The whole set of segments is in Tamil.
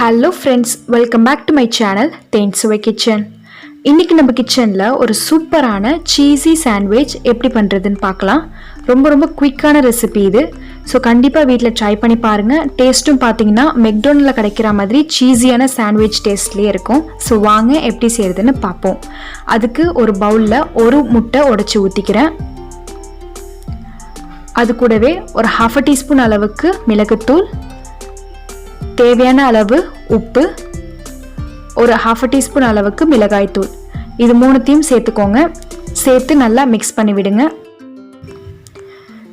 Hello friends, welcome back to my channel Thean Suvai kitchen. இன்னைக்கு நம்ம கிச்சன்ல ஒரு சூப்பரான சீஸி சாண்ட்விச் எப்படி பண்றதுன்னு பார்க்கலாம். ரொம்ப குயிக்கான ரெசிபி இது. சோ கண்டிப்பா வீட்ல ட்ரை பண்ணி பாருங்க. டேஸ்டும் பாத்தீங்கன்னா மெக்டொனால்ட்ல கிடைக்கிற மாதிரி சீஸியான சாண்ட்விச் டேஸ்ட்லயே இருக்கும். சோ வாங்க எப்படி செய்யறதுன்னு பாப்போம். அதுக்கு ஒரு பவுல்ல ஒரு முட்டை உடைச்சு ஊத்திக்கிறேன். அது கூடவே ஒரு 1/2 டீஸ்பூன் அளவுக்கு மிளகுத்தூள், தேவையான அளவு உப்பு, ஒரு 1/2 டீஸ்பூன் அளவுக்கு மிளகாய் தூள், இது மூணுத்தையும் சேர்த்துக்கோங்க. சேர்த்து நல்லா மிக்ஸ் பண்ணி விடுங்க.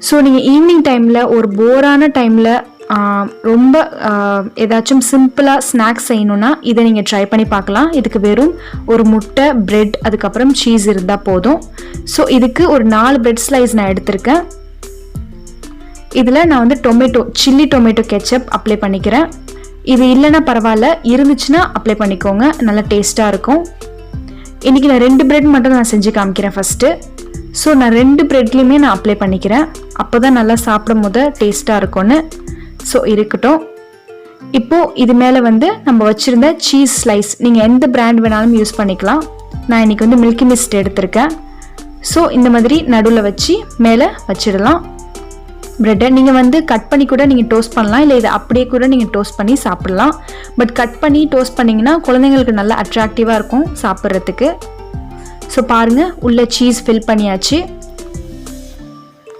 ஸோ நீங்கள் ஈவினிங் டைமில் ஒரு போரான டைமில் ரொம்ப ஏதாச்சும் சிம்பிளாக ஸ்நாக்ஸ் செய்யணுன்னா இதை நீங்கள் ட்ரை பண்ணி பார்க்கலாம். இதுக்கு வெறும் ஒரு முட்டை, பிரெட், அதுக்கப்புறம் சீஸ் இருந்தால் போதும். ஸோ இதுக்கு ஒரு 4 பிரெட் ஸ்லைஸ் நான் எடுத்திருக்கேன். இதில் நான் வந்து சில்லி டொமேட்டோ கெச்சப் அப்ளை பண்ணிக்கிறேன். இது இல்லைன்னா பரவாயில்ல, இருந்துச்சுன்னா அப்ளை பண்ணிக்கோங்க, நல்லா டேஸ்ட்டாக இருக்கும். இன்றைக்கி நான் 2 பிரெட் மட்டும் நான் செஞ்சு காமிக்கிறேன் ஃபஸ்ட்டு. ஸோ நான் 2 பிரெட்லேயுமே நான் அப்ளை பண்ணிக்கிறேன். அப்போ தான் நல்லா சாப்பிடும் போது டேஸ்ட்டாக இருக்கும்னு. ஸோ இருக்கட்டும். இப்போது இது மேலே வந்து நம்ம வச்சுருந்த சீஸ் ஸ்லைஸ் நீங்கள் எந்த பிராண்ட் வேணாலும் யூஸ் பண்ணிக்கலாம். நான் இன்றைக்கி வந்து மில்கி மிஸ்ட் எடுத்திருக்கேன். ஸோ இந்த மாதிரி நடுவில் வச்சு மேலே வச்சிடலாம். பிரெட்டை நீங்கள் வந்து கட் பண்ணி கூட நீங்கள் டோஸ்ட் பண்ணலாம், இல்லை இதை அப்படியே கூட நீங்கள் டோஸ்ட் பண்ணி சாப்பிட்லாம். பட் கட் பண்ணி டோஸ்ட் பண்ணிங்கன்னா குழந்தைங்களுக்கு நல்லா அட்ராக்டிவாக இருக்கும் சாப்பிட்றதுக்கு. ஸோ பாருங்கள், உள்ள சீஸ் ஃபில் பண்ணியாச்சு.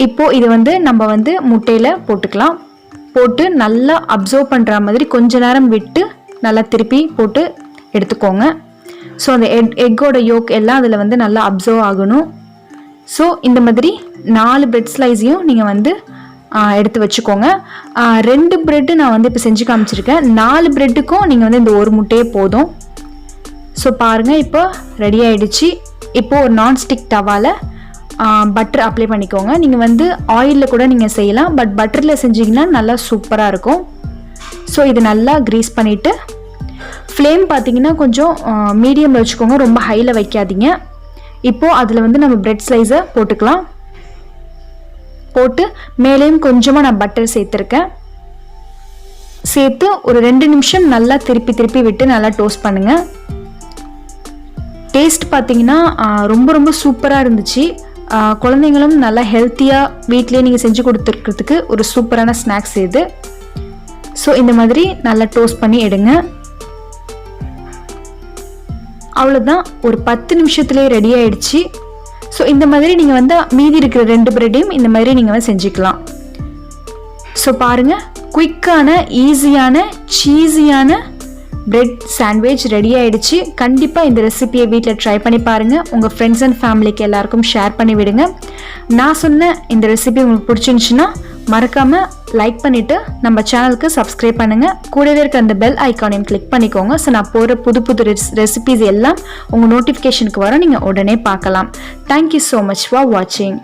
இப்போது இது வந்து நம்ம வந்து முட்டையில் போட்டுக்கலாம். போட்டு நல்லா அப்சர்வ் பண்ணுற மாதிரி கொஞ்ச நேரம் விட்டு நல்லா திருப்பி போட்டு எடுத்துக்கோங்க. ஸோ அந்த எக்கோட யோக் எல்லாம் அதில் வந்து நல்லா அப்சர்வ் ஆகணும். ஸோ இந்த மாதிரி 4 பிரெட் ஸ்லைஸையும் நீங்கள் வந்து எடுத்து வச்சுக்கோங்க. 2 பிரெட்டு நான் வந்து இப்போ செஞ்சு காமிச்சிருக்கேன். 4 பிரெட்டுக்கும் நீங்கள் வந்து இந்த ஒரு முட்டையே போதும். ஸோ பாருங்கள், இப்போ ரெடி ஆகிடுச்சு. இப்போது ஒரு நான்ஸ்டிக் தவாவில் பட்டர் அப்ளை பண்ணிக்கோங்க. நீங்கள் வந்து ஆயிலில் கூட நீங்கள் செய்யலாம், பட் பட்டரில் செஞ்சிங்கன்னா நல்லா சூப்பராக இருக்கும். ஸோ இது நல்லா க்ரீஸ் பண்ணிவிட்டு ஃப்ளேம் பார்த்தீங்கன்னா கொஞ்சம் மீடியமில் வச்சுக்கோங்க, ரொம்ப ஹையில் வைக்காதீங்க. இப்போது அதில் வந்து நம்ம பிரெட் ஸ்லைஸை போட்டுக்கலாம். போட்டு மேலேயும் கொஞ்சமாக நான் பட்டர் சேர்த்துருக்கேன். சேர்த்து ஒரு 2 நிமிஷம் நல்லா திருப்பி விட்டு நல்லா டோஸ்ட் பண்ணுங்கள். டேஸ்ட் பார்த்தீங்கன்னா ரொம்ப சூப்பராக இருந்துச்சு. குழந்தைங்களும் நல்லா ஹெல்த்தியாக வீட்லேயே நீங்கள் செஞ்சு கொடுத்துருக்கிறதுக்கு ஒரு சூப்பரான ஸ்நாக்ஸ் இது. ஸோ இந்த மாதிரி நல்லா டோஸ்ட் பண்ணி எடுங்க. அவ்வளோதான், ஒரு 10 நிமிஷத்துலேயே ரெடி ஆகிடுச்சு. ஸோ இந்த மாதிரி நீங்கள் வந்து மீதி இருக்கிற 2 பிரெட்டையும் இந்த மாதிரி நீங்கள் வந்து செஞ்சுக்கலாம். ஸோ பாருங்கள், குயிக்கான ஈஸியான சீஸியான பிரெட் சாண்ட்விச் ரெடி ஆகிடுச்சு. கண்டிப்பாக இந்த ரெசிபியை வீட்டில் ட்ரை பண்ணி பாருங்கள். உங்கள் ஃப்ரெண்ட்ஸ் அண்ட் ஃபேமிலிக்கு எல்லாருக்கும் ஷேர் பண்ணி விடுங்க. நான் சொன்ன இந்த ரெசிபி உங்களுக்கு பிடிச்சிருந்துச்சுன்னா மறக்காமல் லைக் பண்ணிவிட்டு நம்ம சேனலுக்கு சப்ஸ்கிரைப் பண்ணுங்கள். கூடவே இருக்க அந்த பெல் ஐக்கானையும் கிளிக் பண்ணிக்கோங்க. ஸோ நான் போகிற புது ரெசிபிஸ் எல்லாம் உங்கள் நோட்டிஃபிகேஷனுக்கு வர நீங்கள் உடனே பார்க்கலாம். தேங்க்யூ ஸோ மச் ஃபார் வாட்சிங்.